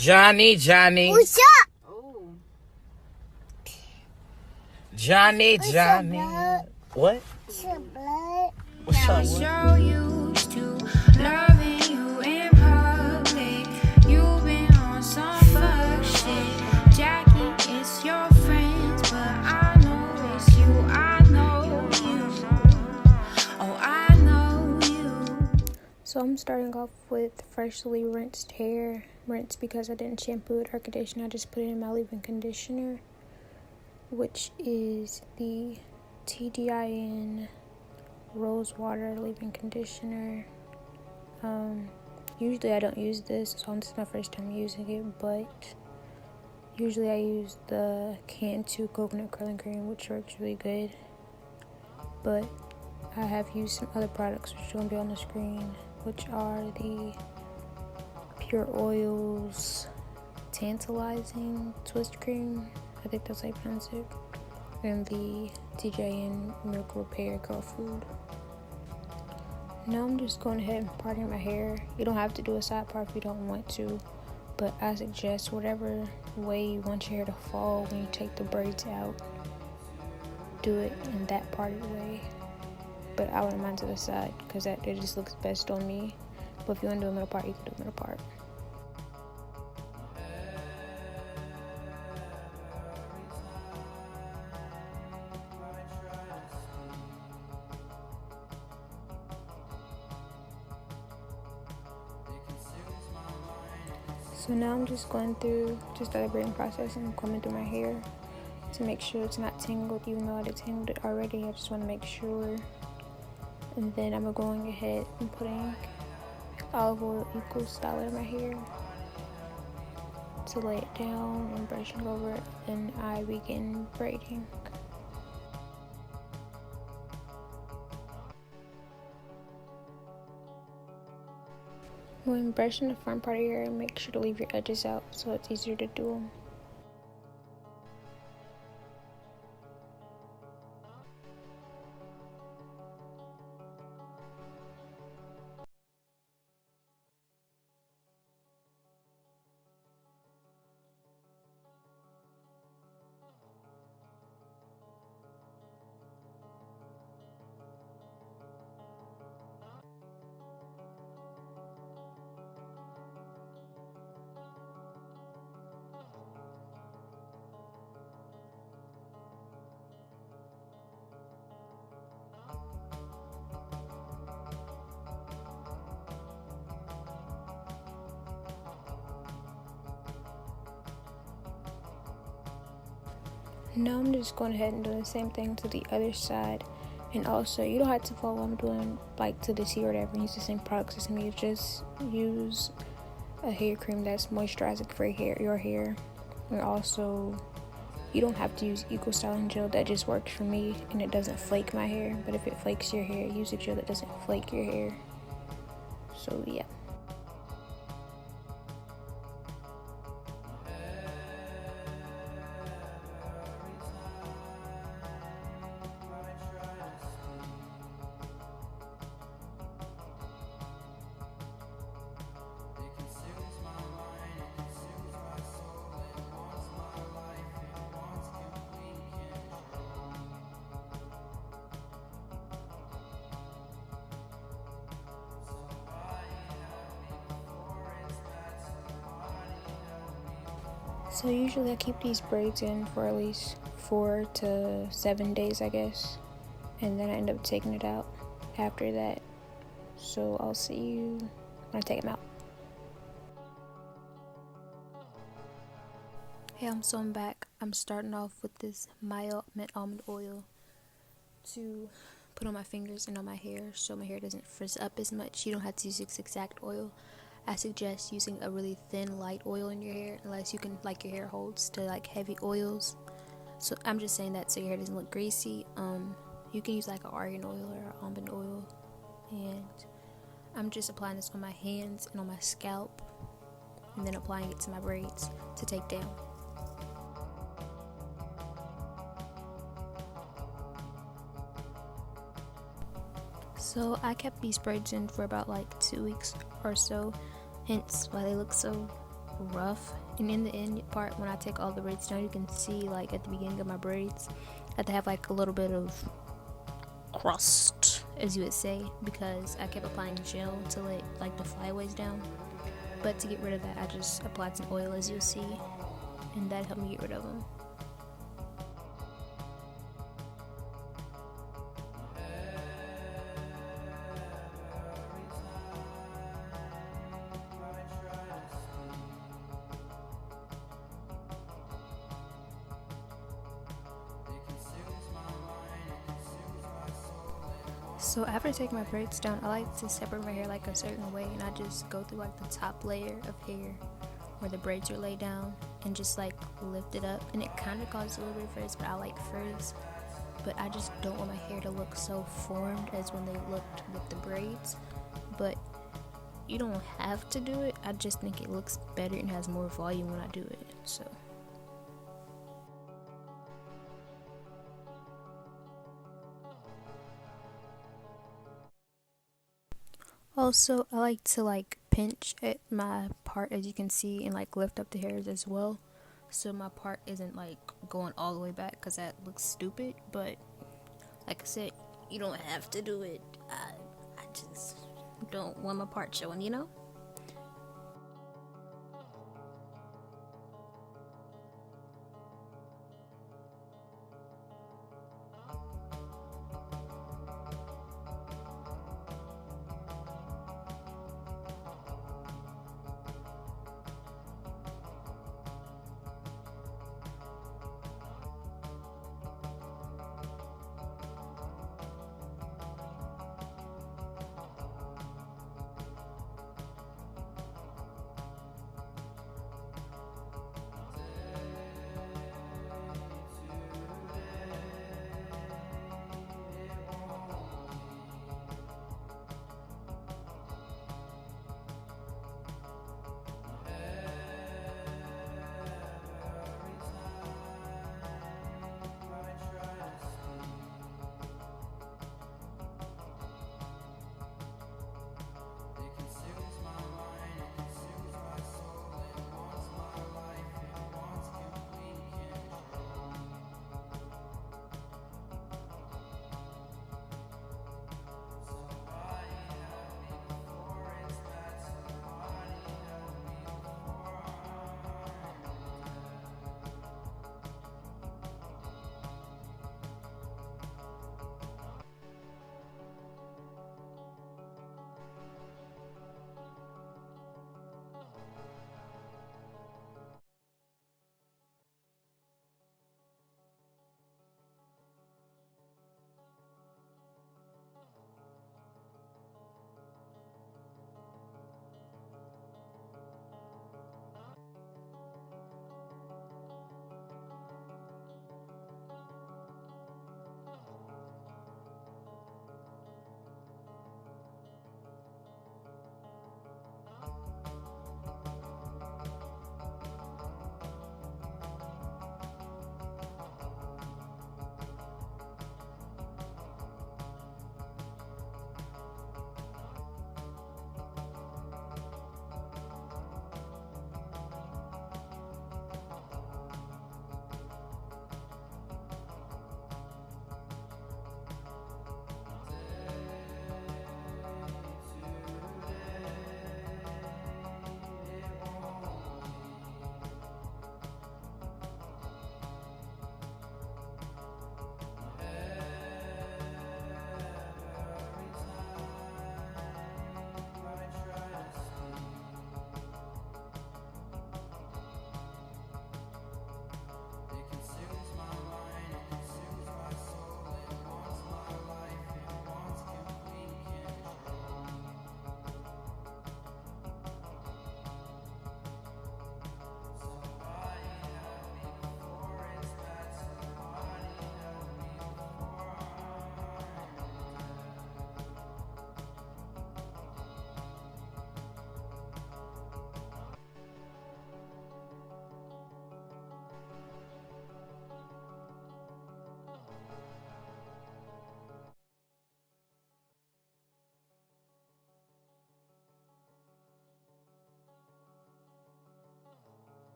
Johnny. What's up? Oh. Johnny. blood? What? Some blood. What's up? So used to loving you in public. You've been on some fuck shit. Jackie, it's your friends, but I know it's you. I know you. Oh, I know you. So I'm starting off with freshly rinsed hair. Rinsed because I didn't shampoo it or condition. I just put it in my leave-in conditioner, which is the TGIN rose water leave-in conditioner. Usually I don't use this, so this is my first time using it, but usually I use the Can2 coconut curling cream, which works really good. But I have used some other products which are going to be on the screen, which are the Pure Oils Tantalizing Twist Cream, I think that's how you pronounce it, and the TJN Milk Repair Curl Food. Now I'm just going ahead and parting my hair. You don't have to do a side part if you don't want to, but I suggest whatever way you want your hair to fall when you take the braids out, do it in that parted way. But I wouldn't mind to the side because it just looks best on me. But if you want to do a middle part, you can do a middle part. So now I'm just going through the braiding process and combing through my hair to make sure it's not tangled, even though I detangled it already. I just want to make sure. And then I'm going ahead and putting olive oil equal style in my hair to lay it down and brushing over it, and I begin braiding. When brushing the front part of your hair, make sure to leave your edges out so it's easier to do them. Now I'm just going ahead and doing the same thing to the other side. And also, you don't have to follow what I'm doing like to the T or whatever and use the same products as me. Just use a hair cream that's moisturizing for your hair. And also, you don't have to use Eco Styling Gel. That just works for me and it doesn't flake my hair. But if it flakes your hair, use a gel that doesn't flake your hair. So yeah. So usually I keep these braids in for at least 4 to 7 days, I guess. And then I end up taking it out after that. So I'll see you when I take them out. Hey, I'm back. I'm starting off with this mild mint almond oil to put on my fingers and on my hair so my hair doesn't frizz up as much. You don't have to use this exact oil. I suggest using a really thin light oil in your hair unless you can like your hair holds to like heavy oils. So I'm just saying that so your hair doesn't look greasy. You can use like an argan oil or almond oil, and I'm just applying this on my hands and on my scalp and then applying it to my braids to take down. So I kept these braids in for about like 2 weeks or so, hence why they look so rough. And in the end part, when I take all the braids down, you can see like at the beginning of my braids, I have to have like a little bit of crust, as you would say, because I kept applying gel to let like the flyaways down. But to get rid of that, I just applied some oil, as you'll see, and that helped me get rid of them. So after taking my braids down, I like to separate my hair like a certain way, and I just go through like the top layer of hair where the braids are laid down and just like lift it up. And it kind of causes a little bit of frizz, but I like frizz. But I just don't want my hair to look so formed as when they looked with the braids. But you don't have to do it. I just think it looks better and has more volume when I do it. So. Also, I like to like pinch at my part, as you can see, and like lift up the hairs as well, so my part isn't like going all the way back, because that looks stupid. But like I said, you don't have to do it. I just don't want my part showing, you know?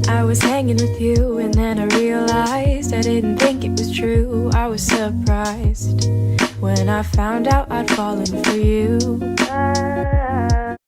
I was hanging with you and then I realized I didn't think it was true. I was surprised when I found out I'd fallen for you.